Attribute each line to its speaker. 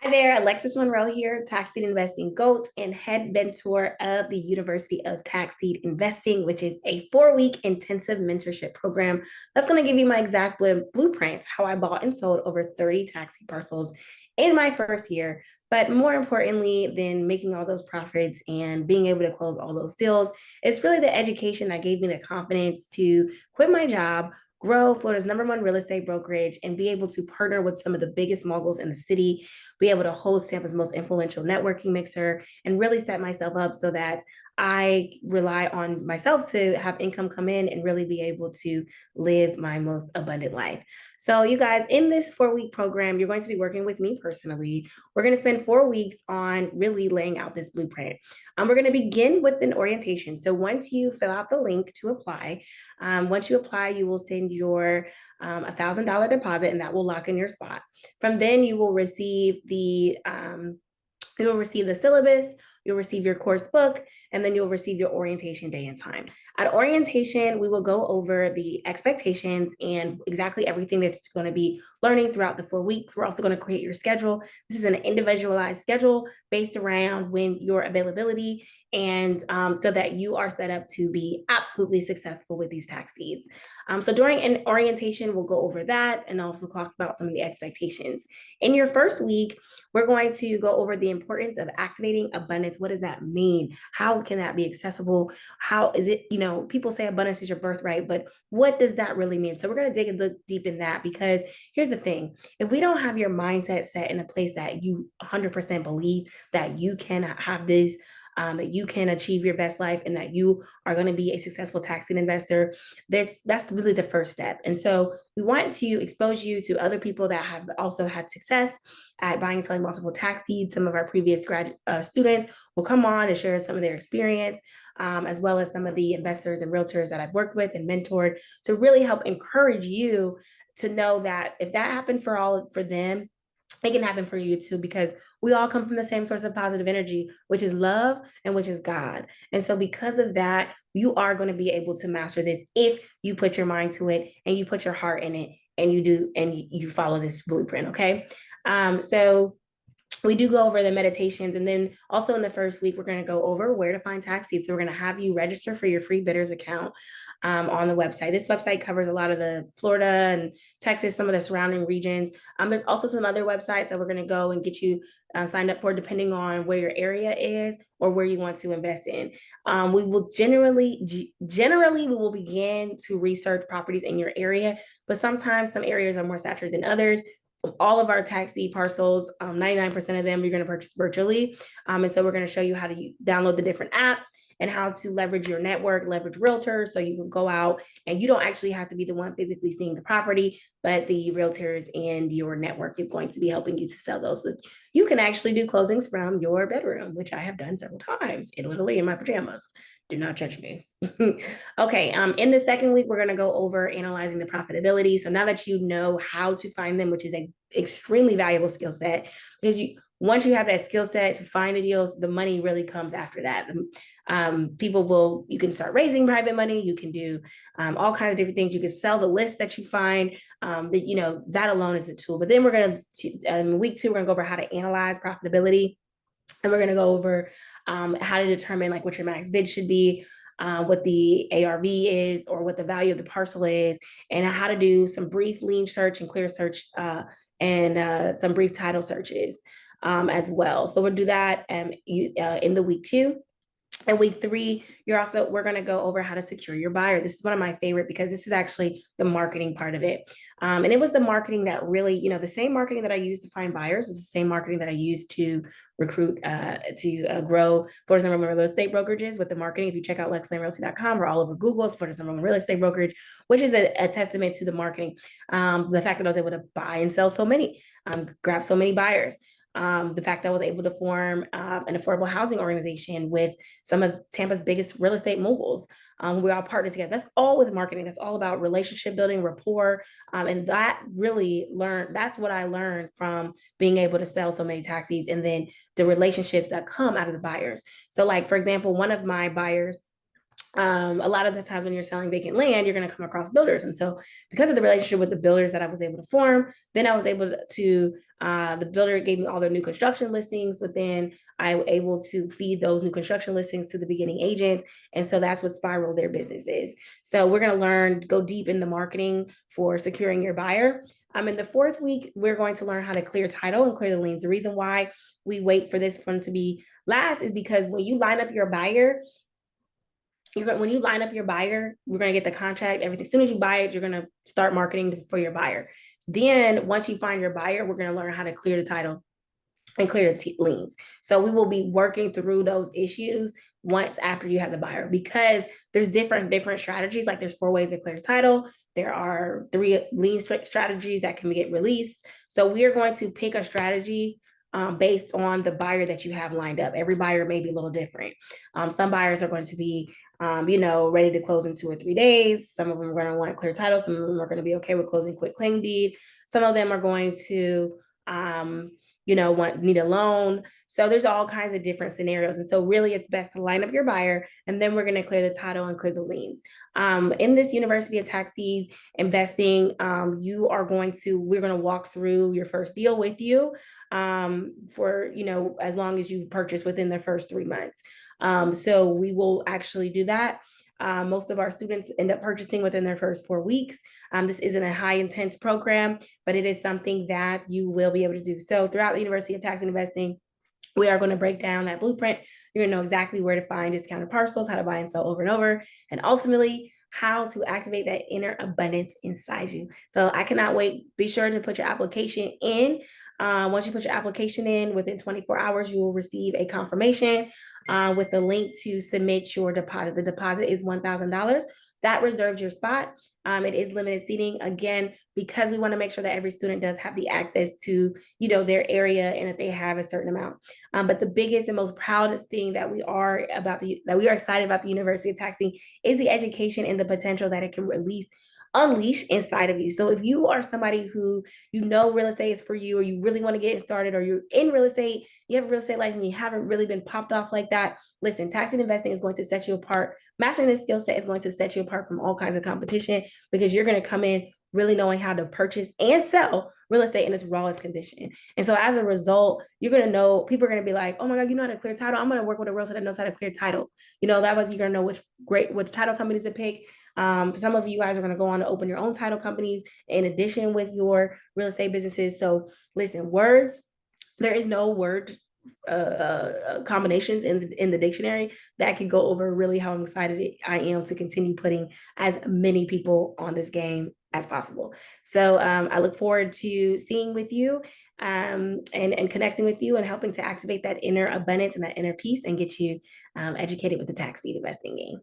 Speaker 1: Hi there, Alexis Monroe here, Tax Deed Investing GOAT and head mentor of the University of Tax Deed Investing, which is a 4-week intensive mentorship program that's going to give you my exact blueprints, how I bought and sold over 30 taxi parcels in my first year. But more importantly than making all those profits and being able to close all those deals, it's really the education that gave me the confidence to quit my job, grow Florida's #1 real estate brokerage, and be able to partner with some of the biggest moguls in the city, be able to host Tampa's most influential networking mixer, and really set myself up so that I rely on myself to have income come in and really be able to live my most abundant life. So, you guys, in this 4-week program, you're going to be working with me personally. We're going to spend 4 weeks on really laying out this blueprint. We're going to begin with an orientation. So, once you fill out the link to apply, once you apply, you will send your $1,000 deposit, and that will lock in your spot. From then, you will receive the syllabus, you'll receive your course book, and then you'll receive your orientation day and time. At orientation, we will go over the expectations and exactly everything that you're going to be learning throughout the 4 weeks. We're also going to create your schedule. This is an individualized schedule based around when your availability and so that you are set up to be absolutely successful with these tax deeds. So during an orientation, we'll go over that and also talk about some of the expectations. In your first week, we're going to go over the importance of activating abundance. What does that mean? How can that be accessible? How is it, people say abundance is your birthright, but what does that really mean? So we're going to dig a little deep in that, because here's the thing. If we don't have your mindset set in a place that you 100% believe that you can have this, that you can achieve your best life and that you are going to be a successful tax deed investor, that's really the first step. And so we want to expose you to other people that have also had success at buying and selling multiple tax deeds. Some of our previous students will come on and share some of their experience, as well as some of the investors and realtors that I've worked with and mentored, to really help encourage you to know that if that happened for them, it can happen for you too, because we all come from the same source of positive energy, which is love and which is God. And so because of that, you are going to be able to master this if you put your mind to it and you put your heart in it and you follow this blueprint. Okay. So we do go over the meditations. And then also in the first week, we're going to go over where to find tax deeds. So we're going to have you register for your free bidders account on the website. This website covers a lot of the Florida and Texas, some of the surrounding regions. There's also some other websites that we're going to go and get you signed up for, depending on where your area is or where you want to invest in. We will generally, we will begin to research properties in your area, but sometimes some areas are more saturated than others. All of our tax deed parcels, 99% of them you're going to purchase virtually. And so we're going to show you how to download the different apps and how to leverage your network, leverage realtors, so you can go out and you don't actually have to be the one physically seeing the property, but the realtors and your network is going to be helping you to sell those. So you can actually do closings from your bedroom, which I have done several times, literally in my pajamas. Do not judge me. Okay, in the second week, we're going to go over analyzing the profitability. So now that you know how to find them, which is an extremely valuable skill set, because once you have that skill set to find the deals, the money really comes after that. You can start raising private money. You can do all kinds of different things. You can sell the list that you find. That alone is a tool. But then we're going to, week 2, we're going to go over how to analyze profitability. And we're going to go over how to determine what your max bid should be, what the ARV is, or what the value of the parcel is, and how to do some brief lien search and clear search, and some brief title searches as well. So we'll do that in the week 2. And week 3, we're going to go over how to secure your buyer. This is one of my favorite, because this is actually the marketing part of it. And it was the marketing that really, the same marketing that I used to find buyers is the same marketing that I used to recruit, to grow Florida's #1 real estate brokerages with the marketing. If you check out lexlandrealty.com, we're all over Google. It's Florida's #1 real estate brokerage, which is a testament to the marketing. The fact that I was able to buy and sell so many, grab so many buyers. The fact that I was able to form an affordable housing organization with some of Tampa's biggest real estate moguls. We all partnered together. That's all with marketing. That's all about relationship building, rapport. And that's what I learned from being able to sell so many taxis, and then the relationships that come out of the buyers. So for example, one of my buyers, A lot of the times when you're selling vacant land, you're going to come across builders. And so because of the relationship with the builders that I was able to form, then I was able to, the builder gave me all their new construction listings, but then I was able to feed those new construction listings to the beginning agents. And so that's what Spiral their business is. So we're going to learn, go deep in the marketing for securing your buyer. In the fourth week, we're going to learn how to clear title and clear the liens. The reason why we wait for this one to be last is because when you line up your buyer, when you line up your buyer, we're going to get the contract, everything. As soon as you buy it, you're going to start marketing for your buyer. Then once you find your buyer, we're going to learn how to clear the title and clear the liens. So we will be working through those issues once after you have the buyer, because there's different strategies. Like there's 4 ways to clear title. There are 3 lien strategies that can get released. So we are going to pick a strategy based on the buyer that you have lined up. Every buyer may be a little different. Some buyers are going to be ready to close in 2 or 3 days. Some of them are going to want clear title. Some of them are going to be okay with closing quick claim deed. Some of them are going to, need a loan. So there's all kinds of different scenarios. And so really it's best to line up your buyer, and then we're going to clear the title and clear the liens. In this University of Tax Deed Investing, we're going to walk through your first deal with you for, as long as you purchase within the first 3 months. So we will actually do that. Most of our students end up purchasing within their first 4 weeks. This isn't a high intense program, but it is something that you will be able to do. So throughout the University of Tax and Investing, we are going to break down that blueprint. You're going to know exactly where to find discounted parcels, how to buy and sell over and over, and ultimately how to activate that inner abundance inside you. So I cannot wait. Be sure to put your application in. Once you put your application in, within 24 hours, you will receive a confirmation with a link to submit your deposit. The deposit is $1,000. That reserves your spot. It is limited seating, again, because we want to make sure that every student does have the access to, their area, and that they have a certain amount. But the biggest and most proudest thing that we are excited about the University of Taxing is the education and the potential that it can unleash inside of you. So if you are somebody who real estate is for you, or you really want to get started, or you're in real estate, you have a real estate license, you haven't really been popped off like that, listen, tax and investing is going to set you apart. Mastering this skill set is going to set you apart from all kinds of competition, because you're going to come in really knowing how to purchase and sell real estate in its rawest condition. And so as a result, you're going to know, people are going to be like, oh my God, you know how to clear title? I'm going to work with a realtor that knows how to clear title. You're going to know which title companies to pick. Some of you guys are going to go on to open your own title companies in addition with your real estate businesses. So listen, there is no word combinations in the dictionary that can go over really how excited I am to continue putting as many people on this game as possible. So I look forward to seeing with you and connecting with you and helping to activate that inner abundance and that inner peace and get you educated with the tax deed investing game.